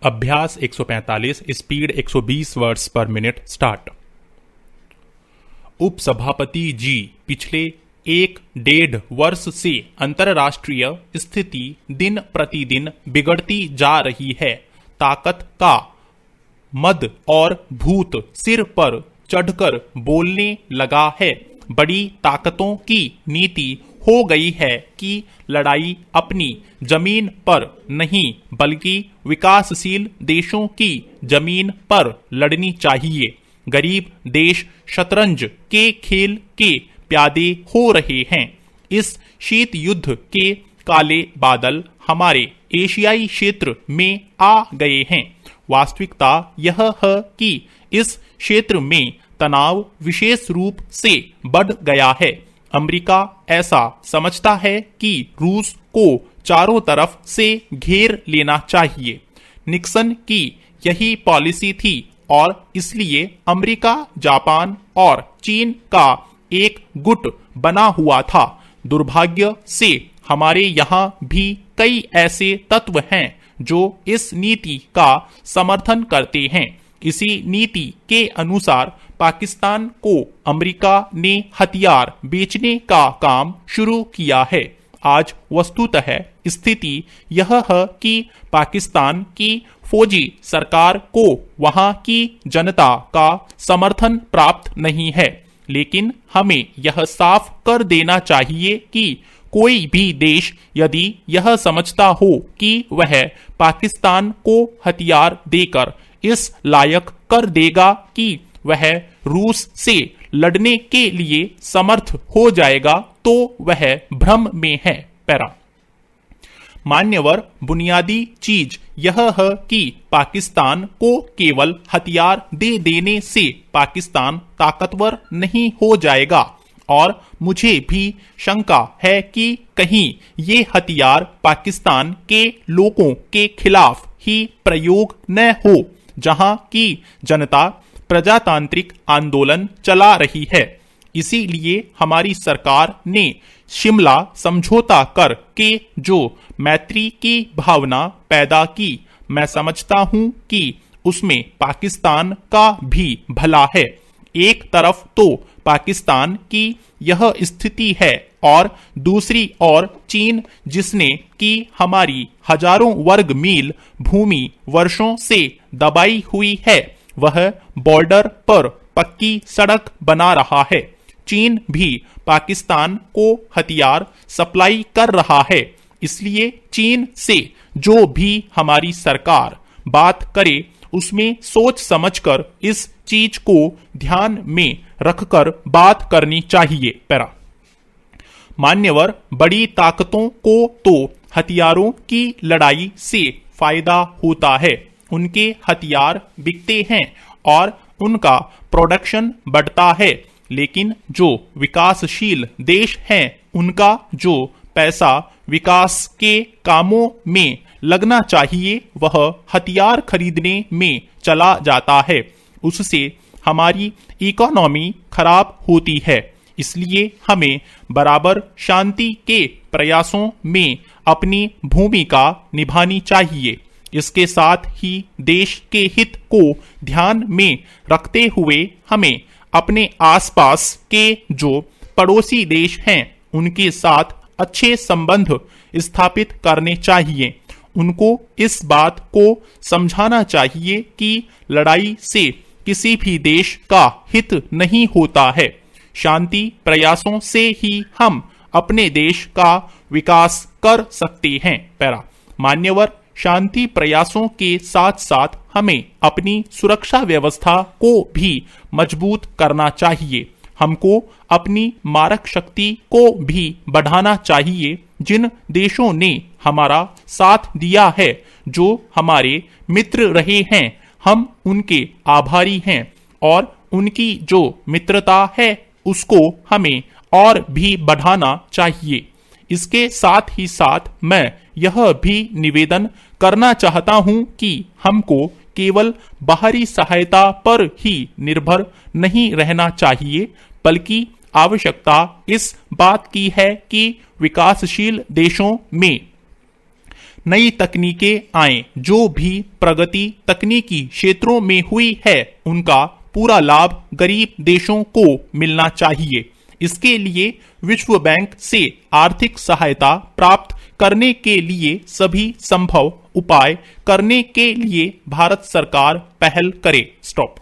अभ्यास 145 speed 120 words पर minute start. उपसभापति जी पिछले 1-1.5 वर्ष से अंतरराष्ट्रीय स्थिति दिन प्रतिदिन बिगड़ती जा रही है। ताकत का मद और भूत सिर पर चढ़कर बोलने लगा है। बड़ी ताकतों की नीति हो गई है कि लड़ाई अपनी जमीन पर नहीं बल्कि विकासशील देशों की जमीन पर लड़नी चाहिए। गरीब देश शतरंज के खेल के प्यादे हो रहे हैं। इस शीत युद्ध के काले बादल हमारे एशियाई क्षेत्र में आ गए हैं। वास्तविकता यह है कि इस क्षेत्र में तनाव विशेष रूप से बढ़ गया है। अमेरिका ऐसा समझता है कि रूस को चारों तरफ से घेर लेना चाहिए। निक्सन की यही पॉलिसी थी और इसलिए अमेरिका, जापान और चीन का एक गुट बना हुआ था। दुर्भाग्य से हमारे यहाँ भी कई ऐसे तत्व हैं जो इस नीति का समर्थन करते हैं। इसी नीति के अनुसार पाकिस्तान को अमेरिका ने हथियार बेचने का काम शुरू किया है। आज वस्तुतः स्थिति यह है कि पाकिस्तान की फौजी सरकार को वहां की जनता का समर्थन प्राप्त नहीं है। लेकिन हमें यह साफ कर देना चाहिए कि कोई भी देश यदि यह समझता हो कि वह पाकिस्तान को हथियार देकर इस लायक कर देगा कि वह रूस से लड़ने के लिए समर्थ हो जाएगा तो वह भ्रम में है। पैरा मान्यवर, बुनियादी चीज यह है कि पाकिस्तान को केवल हथियार दे देने से पाकिस्तान ताकतवर नहीं हो जाएगा और मुझे भी शंका है कि कहीं ये हथियार पाकिस्तान के लोगों के खिलाफ ही प्रयोग न हो, जहां की जनता प्रजातांत्रिक आंदोलन चला रही है। इसीलिए हमारी सरकार ने शिमला समझौता कर के जो मैत्री की भावना पैदा की, मैं समझता हूं कि उसमें पाकिस्तान का भी भला है। एक तरफ तो पाकिस्तान की यह स्थिति है और दूसरी ओर चीन, जिसने कि हमारी हजारों वर्ग मील भूमि वर्षों से दबाई हुई है, वह बॉर्डर पर पक्की सड़क बना रहा है। चीन भी पाकिस्तान को हथियार सप्लाई कर रहा है। इसलिए चीन से जो भी हमारी सरकार बात करे उसमें सोच समझकर इस चीज को ध्यान में रखकर बात करनी चाहिए। पैरा मान्यवर, बड़ी ताकतों को तो हथियारों की लड़ाई से फायदा होता है। उनके हथियार बिकते हैं और उनका प्रोडक्शन बढ़ता है। लेकिन जो विकासशील देश हैं, उनका जो पैसा विकास के कामों में लगना चाहिए वह हथियार खरीदने में चला जाता है। उससे हमारी इकोनॉमी खराब होती है। इसलिए हमें बराबर शांति के प्रयासों में अपनी भूमिका निभानी चाहिए। इसके साथ ही देश के हित को ध्यान में रखते हुए हमें अपने आसपास के जो पड़ोसी देश हैं उनके साथ अच्छे संबंध स्थापित करने चाहिए। उनको इस बात को समझाना चाहिए कि लड़ाई से किसी भी देश का हित नहीं होता है। शांति प्रयासों से ही हम अपने देश का विकास कर सकते हैं। पैरा मान्यवर, शांति प्रयासों के साथ साथ हमें अपनी सुरक्षा व्यवस्था को भी मजबूत करना चाहिए। हमको अपनी मारक शक्ति को भी बढ़ाना चाहिए। जिन देशों ने हमारा साथ दिया है, जो हमारे मित्र रहे हैं, हम उनके आभारी हैं और उनकी जो मित्रता है उसको हमें और भी बढ़ाना चाहिए। इसके साथ ही साथ मैं यह भी निवेदन करना चाहता हूं कि हमको केवल बाहरी सहायता पर ही निर्भर नहीं रहना चाहिए, बल्कि आवश्यकता इस बात की है कि विकासशील देशों में नई तकनीकें आए। जो भी प्रगति तकनीकी क्षेत्रों में हुई है उनका पूरा लाभ गरीब देशों को मिलना चाहिए। इसके लिए विश्व बैंक से आर्थिक सहायता प्राप्त करने के लिए सभी संभव उपाय करने के लिए भारत सरकार पहल करे। स्टॉप।